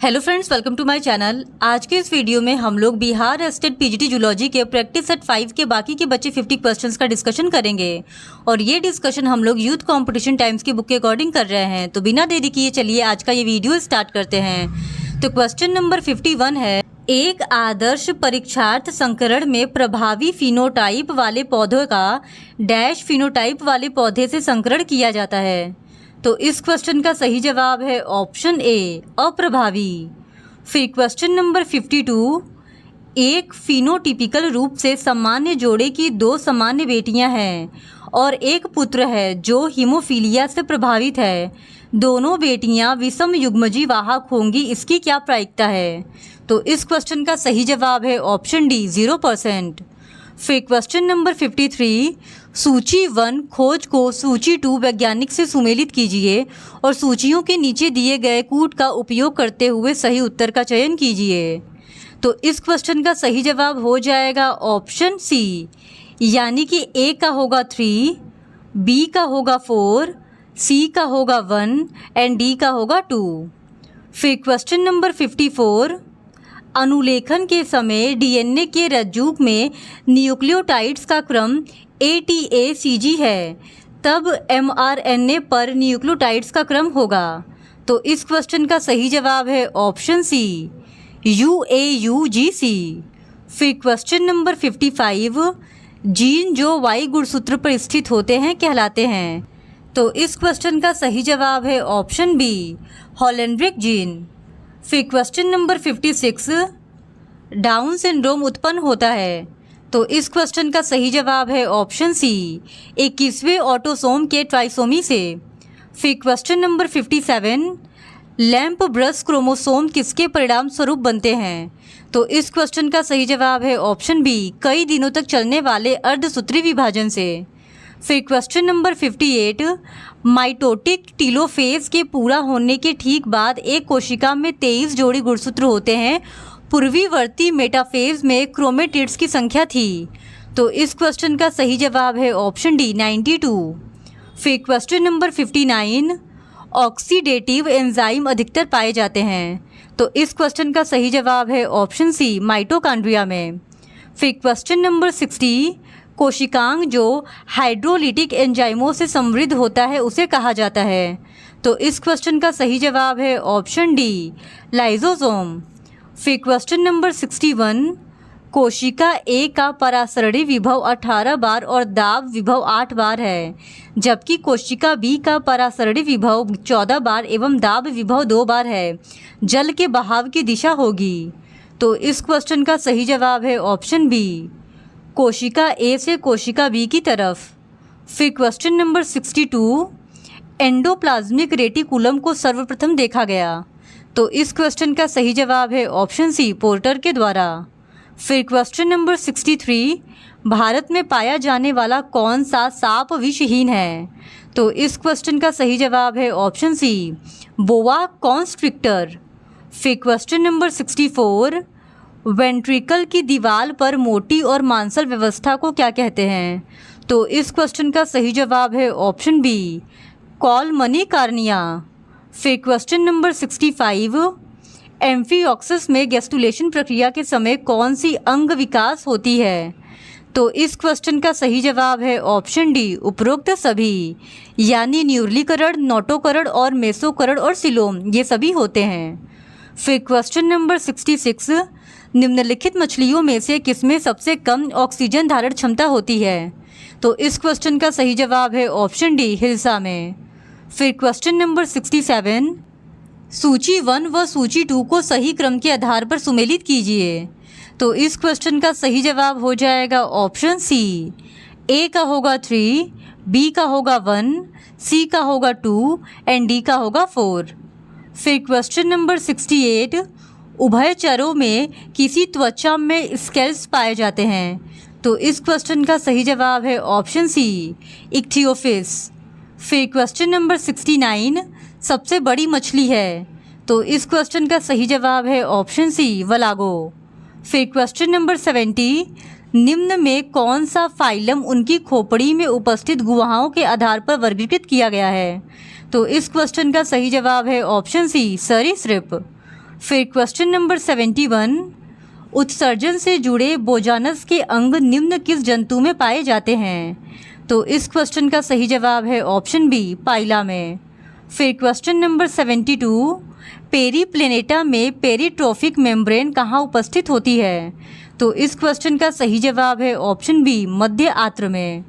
Hello friends, welcome to my channel. आज के इस वीडियो में हम लोग बिहार स्टेट पीजीटी जूलॉजी के प्रैक्टिस सेट 5 के बाकी के बचे 50 क्वेश्चंस का डिस्कशन करेंगे और ये डिस्कशन हम लोग यूथ कंपटीशन टाइम्स की बुक के अकॉर्डिंग कर रहे हैं। तो बिना देरी किए चलिए आज का ये वीडियो स्टार्ट करते हैं। तो क्वेश्चन नंबर 51 है, एक आदर्श परीक्षार्थ संकरण में प्रभावी फिनोटाइप वाले पौधों का डैश फिनोटाइप वाले पौधे से संकरण किया जाता है। तो इस क्वेश्चन का सही जवाब है ऑप्शन ए, अप्रभावी। फिर क्वेश्चन नंबर 52, एक फिनोटिपिकल रूप से सामान्य जोड़े की दो सामान्य बेटियां हैं और एक पुत्र है जो हीमोफीलिया से प्रभावित है। दोनों बेटियां विषम युग्मजी वाहक होंगी, इसकी क्या प्रायिकता है? तो इस क्वेश्चन का सही जवाब है ऑप्शन डी, 0%। फिर क्वेश्चन नंबर 53, सूची 1 खोज को सूची 2 वैज्ञानिक से सुमेलित कीजिए और सूचियों के नीचे दिए गए कूट का उपयोग करते हुए सही उत्तर का चयन कीजिए। तो इस क्वेश्चन का सही जवाब हो जाएगा ऑप्शन सी, यानी कि ए का होगा 3, बी का होगा 4, सी का होगा 1 एंड डी का होगा 2। फिर क्वेश्चन नंबर 54, अनुलेखन के समय डीएनए के रज्जुक में न्यूक्लियोटाइड्स का क्रम ATACG है, तब mRNA पर न्यूक्लियोटाइड्स का क्रम होगा। तो इस क्वेश्चन का सही जवाब है ऑप्शन सी, UAUGC। फिर क्वेश्चन नंबर 55, जीन जो Y गुणसूत्र पर स्थित होते हैं कहलाते हैं। तो इस क्वेश्चन का सही जवाब है ऑप्शन बी, हॉलेंड्रिक जीन। फिर क्वेश्चन नंबर 56, डाउन सिंड्रोम उत्पन्न होता है। तो इस क्वेश्चन का सही जवाब है ऑप्शन सी, 21वें ऑटोसोम के ट्राइसोमी से। फिर question number 57, lamp brush chromosome किसके परिणाम स्वरूप बनते हैं? तो इस क्वेश्चन का सही जवाब है ऑप्शन बी, कई दिनों तक चलने वाले अर्धसूत्री विभाजन से। फिर क्वेश्चन नंबर 58, माइटोटिक टीलोफेज के पूरा होने के ठीक बाद एक कोशिका में 23 जोड़ी गुणसूत्र होते हैं। पूर्वीवर्ती मेटाफेज में क्रोमेटिड्स की संख्या थी। तो इस क्वेश्चन का सही जवाब है ऑप्शन डी, 92। फिर क्वेश्चन नंबर 59, ऑक्सीडेटिव एंजाइम अधिकतर पाए जाते हैं। तो इस क्वेश्चन का सही जवाब है ऑप्शन सी, माइटोकॉन्ड्रिया में। फिर क्वेश्चन नंबर 60, कोशिकांग जो हाइड्रोलिटिक एंजाइमों से समृद्ध होता है उसे कहा जाता है। तो इस क्वेश्चन का सही जवाब है ऑप्शन डी, लाइजोसोम। फिर क्वेश्चन नंबर 61, कोशिका ए का परासरणी विभव 18 बार और दाब विभव 8 बार है, जबकि कोशिका बी का परासरणी विभव 14 बार एवं दाब विभव 2 बार है। जल के बहाव की दिशा होगी। तो इस क्वेश्चन का सही जवाब है ऑप्शन बी, कोशिका ए से कोशिका बी की तरफ। फिर क्वेश्चन नंबर 62, एंडोप्लाज्मिक रेटिकुलम को सर्वप्रथम देखा गया। तो इस क्वेश्चन का सही जवाब है ऑप्शन सी, पोर्टर के द्वारा। फिर क्वेश्चन नंबर 63, भारत में पाया जाने वाला कौन सा सांप विषहीन है? तो इस क्वेश्चन का सही जवाब है ऑप्शन सी, बोआ कॉन्स्ट्रिक्टर। फिर क्वेश्चन नंबर 64, वेंट्रिकल की दीवार पर मोटी और मांसल व्यवस्था को क्या कहते हैं? तो इस क्वेश्चन का सही जवाब है ऑप्शन बी, कॉलमनी कार्निया। फिर क्वेश्चन नंबर 65, एम्फिऑक्सिस में गैस्टुलेशन प्रक्रिया के समय कौन सी अंग विकास होती है? तो इस क्वेश्चन का सही जवाब है ऑप्शन डी, उपरोक्त सभी, यानी न्यूरलीकरण, नोटोकरण और मेसोकरण और सिलोम, ये सभी होते हैं। फिर क्वेश्चन नंबर 66, निम्नलिखित मछलियों में से किसमें सबसे कम ऑक्सीजन धारण क्षमता होती है? तो इस क्वेश्चन का सही जवाब है ऑप्शन डी, हिल्सा में। फिर क्वेश्चन नंबर 67, सूची 1 व सूची 2 को सही क्रम के आधार पर सुमेलित कीजिए। तो इस क्वेश्चन का सही जवाब हो जाएगा ऑप्शन सी, ए का होगा 3, बी का होगा 1, सी का होगा 2 एंड डी का होगा 4। फिर क्वेश्चन नंबर 68, उभयचरों में किसी त्वचा में स्केल्स पाए जाते हैं। तो इस क्वेश्चन का सही जवाब है ऑप्शन सी, इक्थियोफिस। फिर क्वेश्चन नंबर 69, सबसे बड़ी मछली है। तो इस क्वेश्चन का सही जवाब है ऑप्शन सी, वलागो। फिर क्वेश्चन नंबर 70, निम्न में कौन सा फाइलम उनकी खोपड़ी में उपस्थित गुहाओं के आधार पर वर्गीकृत किया गया है? तो इस क्वेश्चन का सही जवाब है ऑप्शन सी, सरीसृप। फिर क्वेश्चन नंबर 71, उत्सर्जन से जुड़े बोजानस के अंग निम्न किस जंतु में पाए जाते हैं? तो इस क्वेश्चन का सही जवाब है ऑप्शन बी, पाइला में। फिर क्वेश्चन नंबर 72, पेरीप्लेनेटा में पेरीट्रोफिक मेम्ब्रेन कहाँ उपस्थित होती है? तो इस क्वेश्चन का सही जवाब है ऑप्शन बी, मध्य आंत्र में।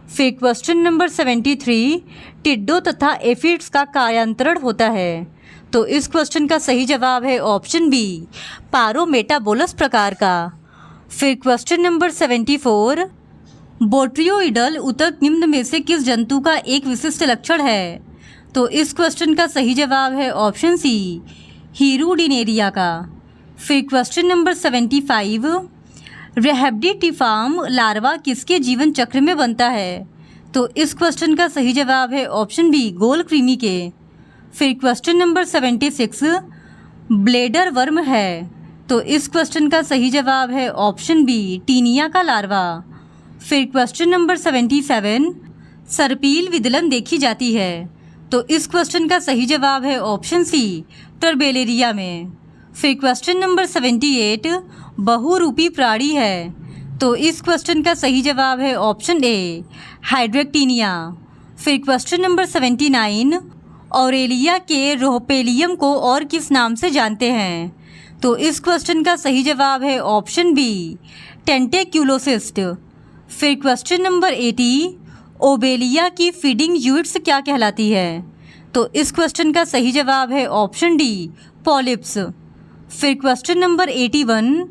फिर क्वेश्चन नंबर 73, टिड्डों तथा एफिड्स का कार्यांतरण होता है? तो इस क्वेश्चन का सही जवाब है ऑप्शन बी, पारोमेटाबोलस प्रकार का। फिर क्वेश्चन नंबर 74, बोट्रियोइडल ऊतक निम्न में से किस जंतु का एक विशिष्ट लक्षण है? तो इस क्वेश्चन का सही जवाब है ऑप्शन सी, हीरुडिनेरिया का। फिर क्वेश्चन नंबर 75, रेहब्डिटिफार्म लार्वा किसके जीवन चक्र में बनता है? तो इस क्वेश्चन का सही जवाब है ऑप्शन बी, गोल कृमि के। फिर क्वेश्चन नंबर 76, ब्लेडर वर्म है? तो इस क्वेश्चन का सही जवाब है ऑप्शन बी, टीनिया का लार्वा। फिर क्वेश्चन नंबर 77, सर्पील विदलन देखी जाती है? तो इस क्वेश्चन का सही जवाब है ऑप्शन सी, टर्बेलेरिया में। फिर क्वेश्चन नंबर 78, बहुरूपी प्राणी है? तो इस क्वेश्चन का सही जवाब है ऑप्शन ए, हाइड्रेक्टिनिया। फिर क्वेश्चन नंबर 79, ऑरेलिया के रोहपेलियम को और किस नाम से जानते हैं? तो इस क्वेश्चन का सही जवाब है ऑप्शन बी, टेंटेक्यूलोसिस्ट। फिर क्वेश्चन नंबर 80, ओबेलिया की फीडिंग यूनिट्स क्या कहलाती है? तो इस क्वेश्चन का सही जवाब है ऑप्शन डी, पॉलिप्स। फिर क्वेश्चन नंबर 81,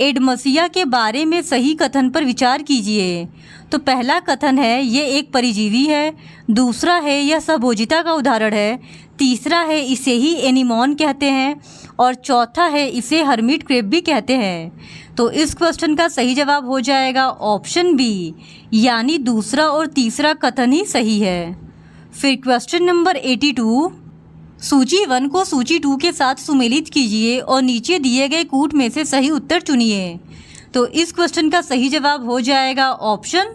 एडमसिया के बारे में सही कथन पर विचार कीजिए। तो पहला कथन है ये एक परिजीवी है, दूसरा है यह सहभोजिता का उदाहरण है, तीसरा है इसे ही एनीमोन कहते हैं, और चौथा है इसे हर्मिट क्रेब भी कहते हैं। तो इस क्वेश्चन का सही जवाब हो जाएगा ऑप्शन बी, यानी दूसरा और तीसरा कथन ही सही है। फिर क्वेश्चन नंबर 82, सूची 1 को सूची 2 के साथ सुमेलित कीजिए और नीचे दिए गए कूट में से सही उत्तर चुनिए। तो इस क्वेश्चन का सही जवाब हो जाएगा ऑप्शन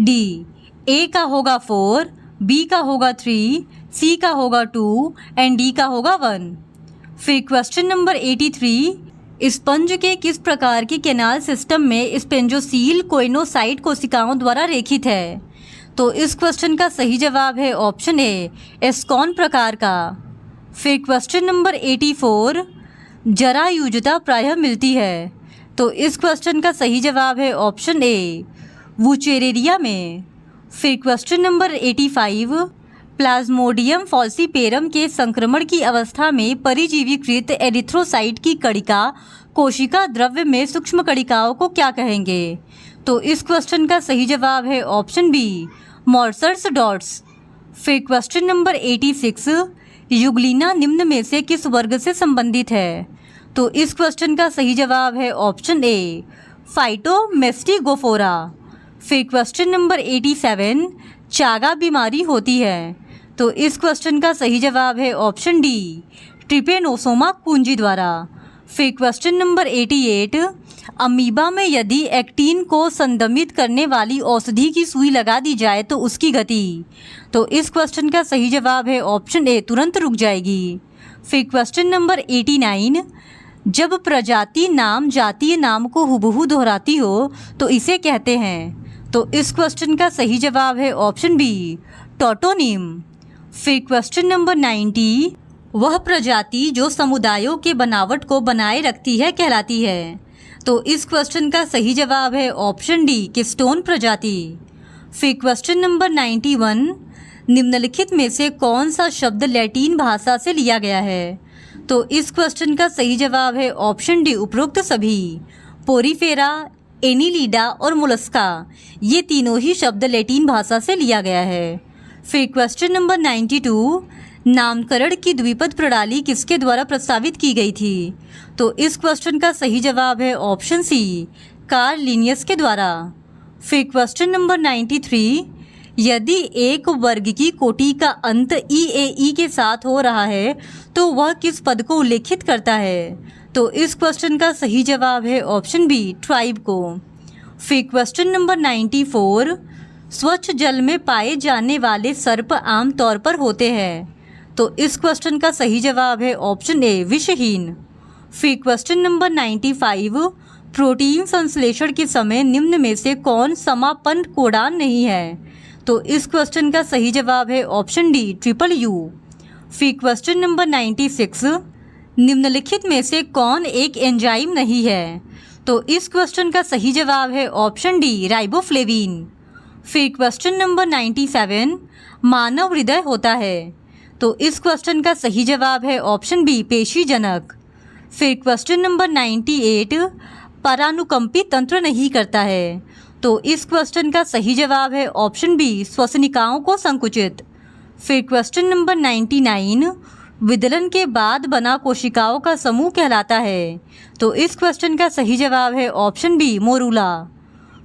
डी, ए का होगा 4, बी का होगा 3, सी का होगा 2 एंड डी का होगा 1। फिर क्वेश्चन नंबर 83, स्पंज के किस प्रकार के कैनाल सिस्टम में स्पेंजोसील कोइनोसाइट कोशिकाओं द्वारा रेखित है? तो इस क्वेश्चन का सही जवाब है ऑप्शन ए, एस्कॉन प्रकार का। फिर क्वेश्चन नंबर 84, जरायुजता प्रायः मिलती है? तो इस क्वेश्चन का सही जवाब है ऑप्शन ए, वुचेरेरिया में। फिर क्वेश्चन नंबर 85, प्लाज्मोडियम फॉल्सीपेरम के संक्रमण की अवस्था में परिजीवीकृत एरिथ्रोसाइट की कणिका कोशिका द्रव्य में सूक्ष्म कणिकाओं को क्या कहेंगे? तो इस क्वेश्चन का सही जवाब है ऑप्शन बी, मॉर्सर्स डॉट्स। फिर क्वेश्चन नंबर 86, युग्लिना निम्न में से किस वर्ग से संबंधित है? तो इस क्वेश्चन का सही जवाब है ऑप्शन ए, फाइटोमेस्टिगोफोरा। फिर क्वेश्चन नंबर 87, चागा बीमारी होती है? तो इस क्वेश्चन का सही जवाब है ऑप्शन डी, ट्रिपेनोसोमा कुंजी द्वारा। फिर क्वेश्चन नंबर 88, अमीबा में यदि एक्टिन को संदमित करने वाली औषधि की सुई लगा दी जाए तो उसकी गति? तो इस क्वेश्चन का सही जवाब है ऑप्शन ए, तुरंत रुक जाएगी। फिर क्वेश्चन नंबर 89, जब प्रजाति नाम जातीय नाम को हुबहू दोहराती हो तो इसे कहते हैं? तो इस क्वेश्चन का सही जवाब है ऑप्शन बी, टोटोनिम। फिर क्वेश्चन नंबर 90, वह प्रजाति जो समुदायों के बनावट को बनाए रखती है कहलाती है? तो इस क्वेश्चन का सही जवाब है ऑप्शन डी, किस्टोन प्रजाति। फिर क्वेश्चन नंबर 91, निम्नलिखित में से कौन सा शब्द लैटिन भाषा से लिया गया है? तो इस क्वेश्चन का सही जवाब है ऑप्शन डी, उपरोक्त सभी। पोरीफेरा, एनिलिडा और मोलस्का, ये तीनों ही शब्द लैटिन भाषा से लिया गया है। फिर क्वेश्चन नंबर 92, नामकरण की द्विपद प्रणाली किसके द्वारा प्रस्तावित की गई थी? तो इस क्वेश्चन का सही जवाब है ऑप्शन सी, कार्ल लिनियस के द्वारा। फिर क्वेश्चन नंबर 93, यदि एक वर्ग की कोटि का अंत ई के साथ हो रहा है तो वह किस पद को उल्लेखित करता है? तो इस क्वेश्चन का सही जवाब है ऑप्शन बी, ट्राइब को। फिर क्वेश्चन नंबर 94, स्वच्छ जल में पाए जाने वाले सर्प आमतौर पर होते हैं? तो इस क्वेश्चन का सही जवाब है ऑप्शन ए, विषहीन। फिर क्वेश्चन नंबर 95, प्रोटीन संश्लेषण के समय निम्न में से कौन समापन कोडान नहीं है? तो इस क्वेश्चन का सही जवाब है ऑप्शन डी, ट्रिपल यू। फिर क्वेश्चन नंबर 96, निम्नलिखित में से कौन एक एंजाइम नहीं है? तो इस क्वेश्चन का सही जवाब है ऑप्शन डी, राइबोफ्लेविन। फिर क्वेश्चन नंबर 97, मानव हृदय होता है? तो इस क्वेश्चन का सही जवाब है ऑप्शन बी, पेशीजनक। फिर क्वेश्चन नंबर 98, परानुकंपी तंत्र नहीं करता है? तो इस क्वेश्चन का सही जवाब है ऑप्शन बी, श्वसनिकाओं को संकुचित। फिर क्वेश्चन नंबर 99, विदलन के बाद बना कोशिकाओं का समूह कहलाता है? तो इस क्वेश्चन का सही जवाब है ऑप्शन बी, मोरूला।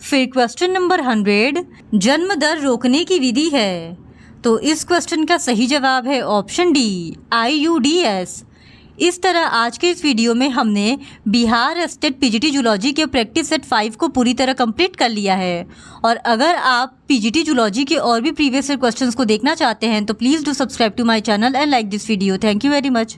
फिर क्वेश्चन नंबर 100, जन्म दर रोकने की विधि है? तो इस क्वेश्चन का सही जवाब है ऑप्शन डी, IUDs। इस तरह आज के इस वीडियो में हमने बिहार स्टेट पीजीटी जूलॉजी के प्रैक्टिस सेट 5 को पूरी तरह कंप्लीट कर लिया है। और अगर आप पीजीटी जूलॉजी के और भी प्रीवियस क्वेश्चंस को देखना चाहते हैं तो please do subscribe to my channel and like this video. Thank you very much.